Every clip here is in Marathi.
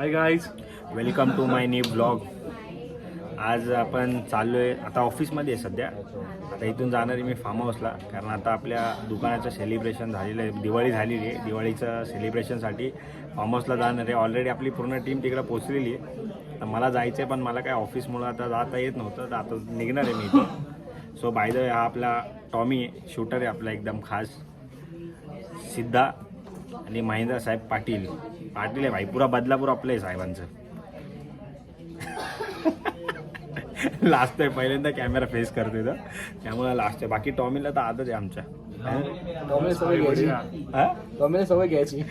High guys, welcome to my new blog. आज आपण चाललो आहे आता ऑफिसमध्ये आहे सध्या. आता इथून जाणार आहे मी फार्म हाऊसला, कारण आता आपल्या दुकानाचं सेलिब्रेशन झालेलं आहे. दिवाळी झालेली आहे. दिवाळीचं सेलिब्रेशनसाठी फार्म हाऊसला जाणार आहे. ऑलरेडी आपली पूर्ण टीम तिकडं पोचलेली आहे. तर मला जायचं आहे, पण मला काय ऑफिसमुळं आता जाता येत नव्हतं, तर आता निघणार आहे मी इथून. सो बाय द वे, हा आपला टॉमी आहे, शूटर आहे आपला एकदम खास. सिद्धा आणि महेंद्र साहेब पाटील आहे भाई, पुरा बदलापूर आपलं आहे साहेबांचं. लास्ट आहे, पहिल्यांदा कॅमेरा फेस करतोय तर त्यामुळे लास्ट आहे. बाकी टॉमीला तर आदत आहे आमच्या. टॉमीला सवय घ्यायची.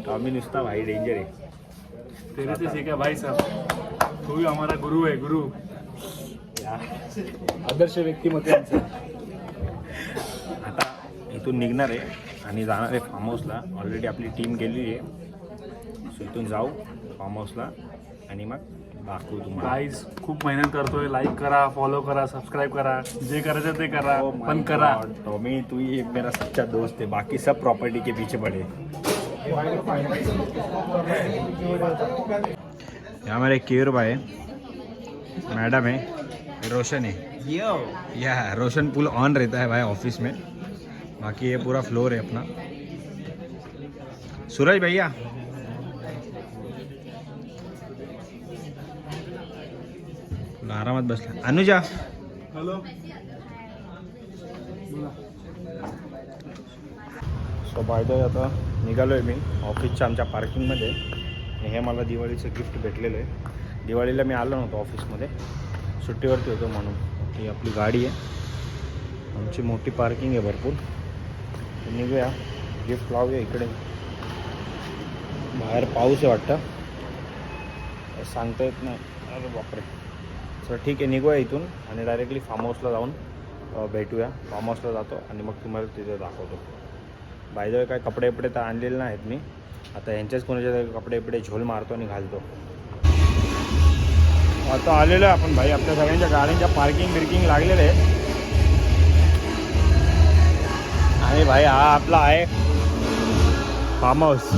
टॉमी नुसता भाई डेंजर आहे. तेरे से सीखा भाई साहब, तू ही हमारा गुरु है, गुरु. आदर्श व्यक्तिमत्व आमचं. आता इथून निघणार आहे आणि जाणार आहे फार्म हाऊसला. ऑलरेडी आपली टीम गेलेली आहे. सो इथून जाऊ फार्म हाऊसला आणि मग दाखवू तुम्हाला. गाईज खूप मेहनत करतोय. लाईक करा, फॉलो करा, सबस्क्राइब करा, जे करायचं ते करा, पण करा. टॉमी तू ही मेरा सच्चा दोस्त है, बाकी सब प्रॉपर्टी के पीछे पड़े. यहाँ मेरे केयर भाई मैडम है, रोशन है. या रोशन पुल ऑन रहता है भाई ऑफिस में. बाकी ये पूरा फ्लोर है अपना. सूरज भैया आरामात बसला. Anuja hello. So by the way, आता निघालो आहे मी ऑफिसच्या आमच्या पार्किंगमध्ये. आणि हे मला दिवाळीचं गिफ्ट भेटलेलं आहे. दिवाळीला मी आलो नव्हतो ऑफिसमध्ये, सुट्टीवरती होतो म्हणून. ही आपली गाडी आहे, आमची मोठी पार्किंग आहे भरपूर. तर निघूया, गिफ्ट लावूया इकडे. बाहेर पाऊस आहे वाटतं, सांगता येत नाही. अरे बापरे. सर ठीक आहे, निघूया इथून आणि डायरेक्टली फार्म हाऊसला जाऊन भेटूया. फार्म हाऊसला जातो आणि मग तुम्हाला तिथे दाखवतो. बाय द वे, काय कपडे तर आणलेले नाहीत मी. आता यांच्याच कोणाच्या कपडे झोल मारतो आणि घालतो. आता आलेलो आहे आपण भाई, आपल्या सगळ्यांच्या गाड्यांच्या पार्किंग लागलेलं आहे. आणि भाई हा आपला आहे फार्म हाऊस.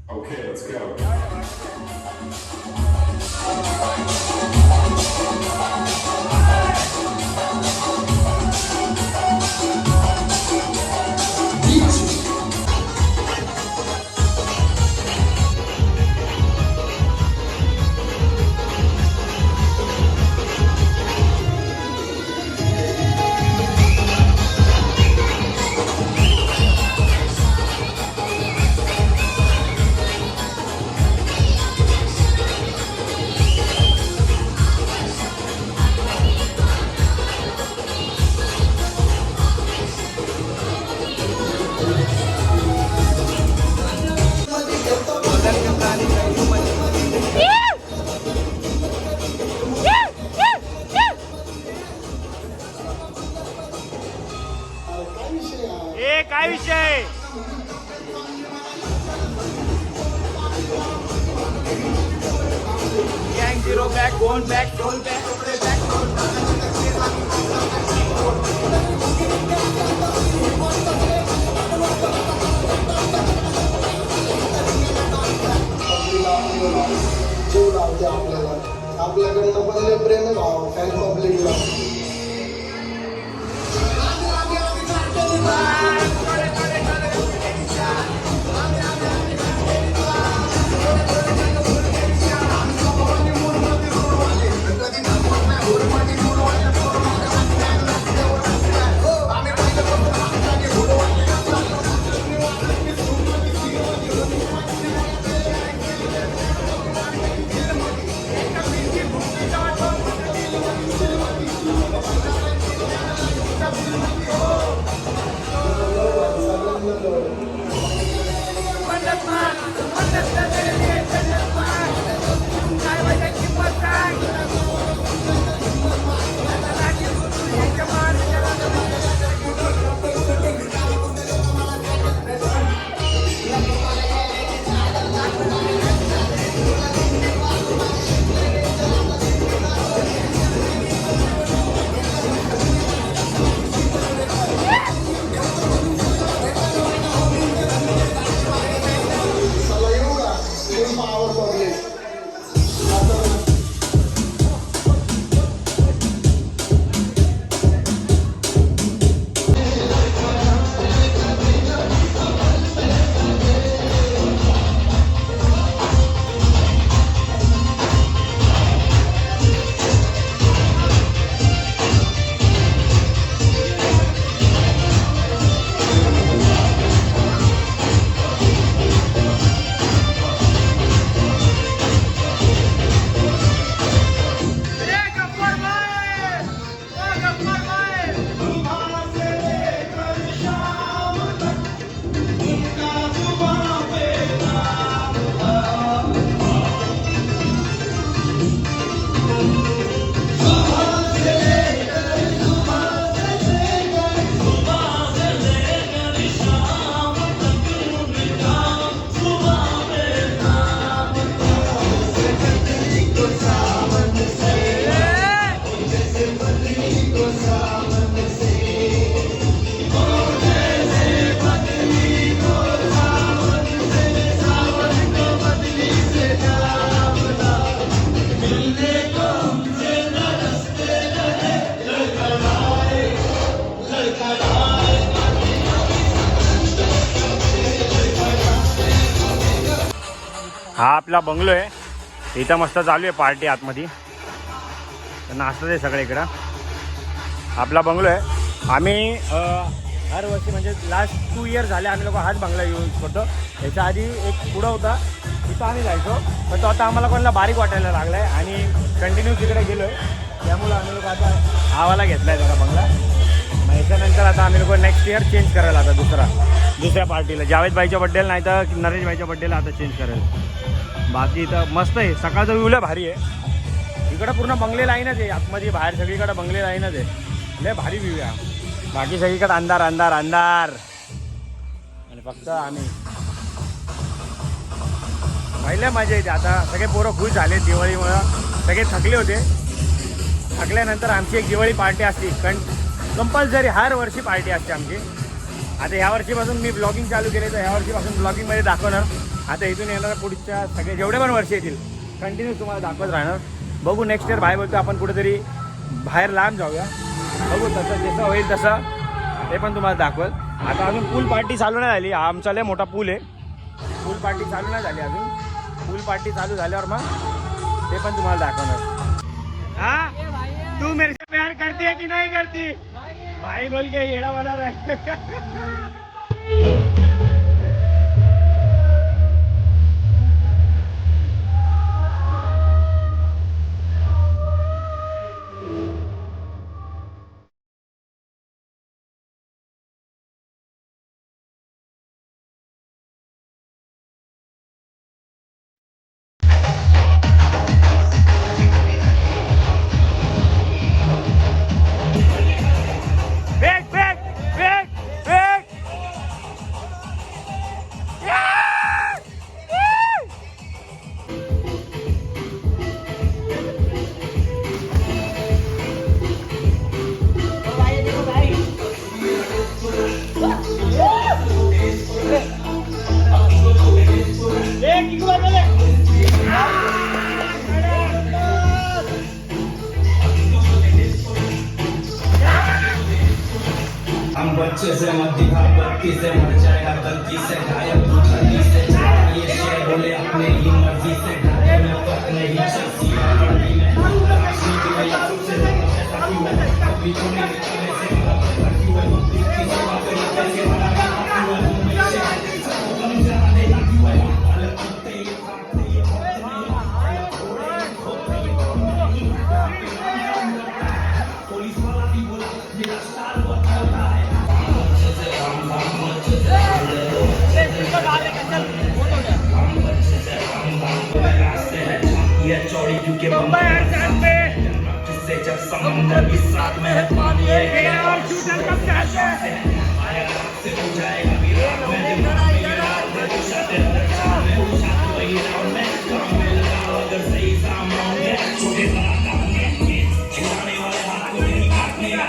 ए काय विषय गँग झिरो बॅक गोल बॅक गोल बॅक जीव लावते आपल्याकडनं पण लय प्रेम आहे भाव फॅन पब्लिकला. हा आपला बंगलो आहे. इथं मस्त चालू आहे पार्टी आतमध्ये. नाचतात आहे सगळे इकडं. आपला बंगलो आहे. आम्ही हर वर्षी म्हणजे लास्ट 2 इयर्स झाले आम्ही लोक हाच बंगला यूज करतो. याच्या आधी एक पुढं होता तिथं आम्ही जायचो, पण तो आता आम्हाला कोणाला बारीक वाटायला लागला आहे आणि कंटिन्यू तिकडे गेलो आहे. त्यामुळं आम्ही लोक आता आवाला घेतला आहे जरा बंगला. मग याच्यानंतर आता आम्ही लोक नेक्स्ट इयर चेंज करायला आता दुसऱ्या पार्टीला जावेद भाईच्या बड्डेला नाही तर नरेश भाईच्या बड्डेला आता चेंज करायला. बाकी इथं मस्त आहे. सकाळचं व्ह्यू लय भारी आहे. इकडं पूर्ण बंगले लाईनच आहे. आतमध्ये बाहेर सगळीकडे बंगले लाईनच आहे. लय भारी व्ह्यू आहे. बाकी सगळीकडे अंधार अंधार अंधार आणि फक्त आम्ही पहिले मजा येते. आता सगळे पोरं खुश झाले दिवाळीमुळं. सगळे थकले होते. थकल्यानंतर आमची एक दिवाळी पार्टी असते. कंपल्सरी हर वर्षी पार्टी असते आमची. आता ह्या वर्षीपासून मी ब्लॉगिंग चालू केले तर ह्या वर्षीपासून ब्लॉगिंगमध्ये दाखवणार. आता इथून येणाऱ्या पुढच्या सगळे जेवढे पण वर्ष येतील कंटिन्यू तुम्हाला दाखवत राहणार. बघू नेक्स्ट इयर बाहेर बोलतो आपण कुठेतरी बाहेर लांब जाऊया. बघू तसं जसं होईल तसं ते पण तुम्हाला दाखवल. आता अजून पूल पार्टी चालू नाही झाली. हा आमचा लय मोठा पूल आहे. पूल पार्टी चालू नाही झाली अजून. पूल पार्टी चालू झाल्यावर मग ते पण तुम्हाला दाखवणार. हा तू मेरे से प्यार करती है कि नहीं करती भाई बोल के येड़ा बना रहा है. हम बच्चे से मत दिखा बत्ती से मर जाएगा गलती से गायब तू जल्दी से जा ये शेर बोले अपने ही मर्जी से गाने में फर्क नहीं चलती है लड़की में राशि की वजह से ऐसा क्यों है कभी छोड़े निकलने से लड़की है मुक्ति की सेवा करी कैसे बना क्यों है मुंबई से हम जाने क्यों है अलग कुत्ते ये खाते ये पुलिस वाला भी बोला मेरा स्टार बताता है ये चौड़ी क्योंकि जिससे जब समंदर भी साथ में है पानी है और शूटर कब कहते हैं आया से हो जाएगा विराट में वही राउंड में काम में लगाओ अगर सही सामान है छोटे चिल्लाने वाले हाथ को नहीं काटने का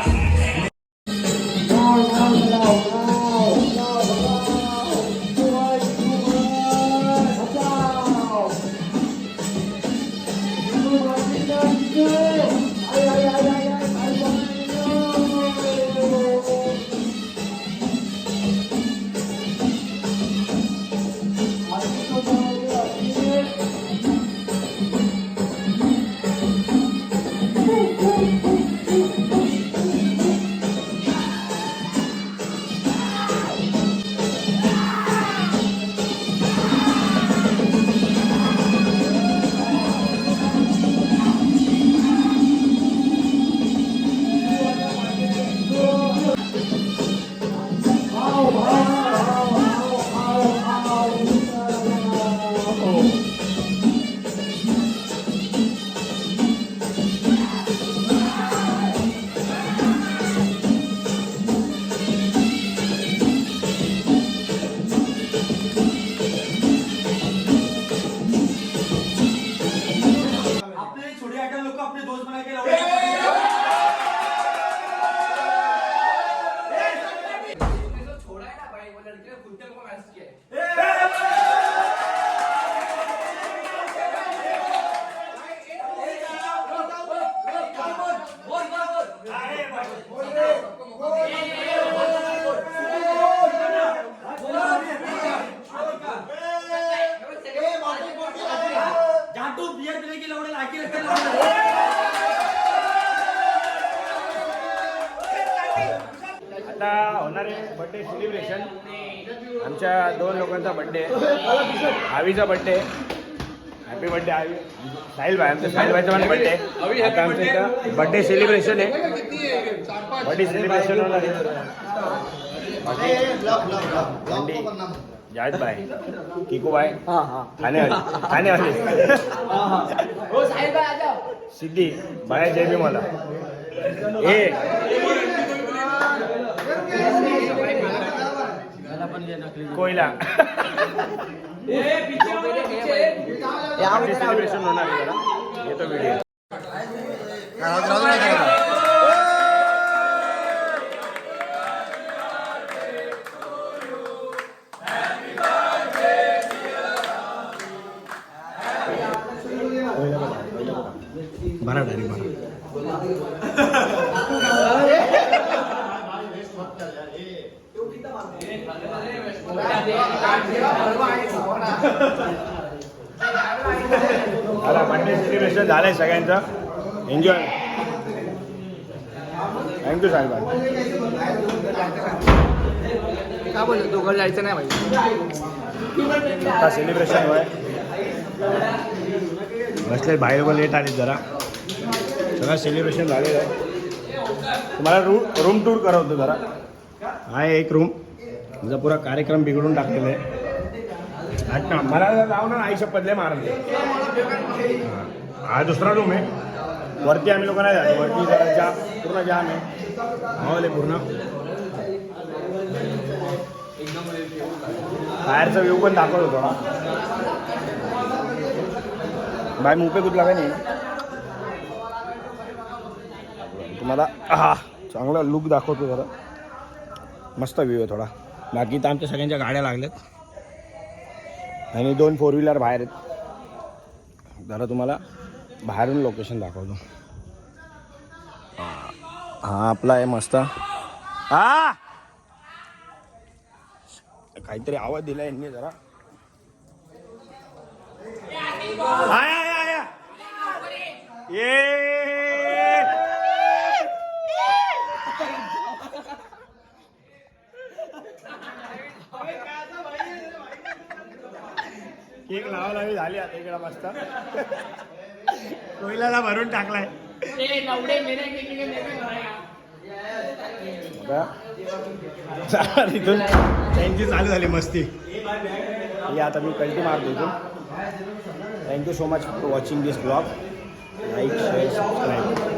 आता होणारे बर्थडे सेलिब्रेशन आमच्या दोन लोकांचा बर्थडे आवीचा बर्थडे हॅपी बर्थडे आवी साहिल भाई आमच्या साहिल भाईचा पण बर्थडे आता आमचं इथं बर्थडे सेलिब्रेशन आहे बर्थडे सेलिब्रेशन होणार आहे जायद भाई किकू भाई खाने वाले सिद्धी बाया जय भी मला हे कोयला सेलिब्रेशन होणार आहे जरा येतो व्हिडिओ बरा डायरेक्ट बरा. आता बर्थडे सेलिब्रेशन झालंय सगळ्यांचं. एन्जॉय. थँक्यू साहेब. का बोलतो दोघं जायचं नाही पाहिजे. आता सेलिब्रेशन होय. बसले बाहेर व लेट आले जरा. सगळं सेलिब्रेशन झालेलं आहे. तुम्हाला रूम टूर करवतो जरा. आहे एक रूम. तुझा पुरा कार्यक्रम बिघडून टाकलेला आहे. ना मला जाऊ ना आयुष्य पदले मारले. हा दुसरा रूम आहे. वरती आम्ही लोक नाही जातो. वरती जरा पूर्ण जाम आहे. मावले पूर्ण. बाहेरचा व्ह्यू पण दाखवतो थोडा. बाय मुपे कुठला काय नाही तुम्हाला. हा चांगला लुक दाखवतो जरा. मस्त व्ह्यू आहे थोडा. बाकी तर आमच्या सगळ्यांच्या गाड्या लागल्यात आणि 2 4 व्हीलर बाहेर आहेत. जरा तुम्हाला बाहेरून लोकेशन दाखवतो. हा आपला आहे मस्त. हा काहीतरी आवाज दिला यांनी जरा. केक लावावी झाली आता इकडं मस्त. कोयलाला भरून टाकलाय. तिथून त्यांची चालू झाली मस्ती. आता मी कल्टी मारतो इथून. Thank you so much for watching this blog. Like share subscribe.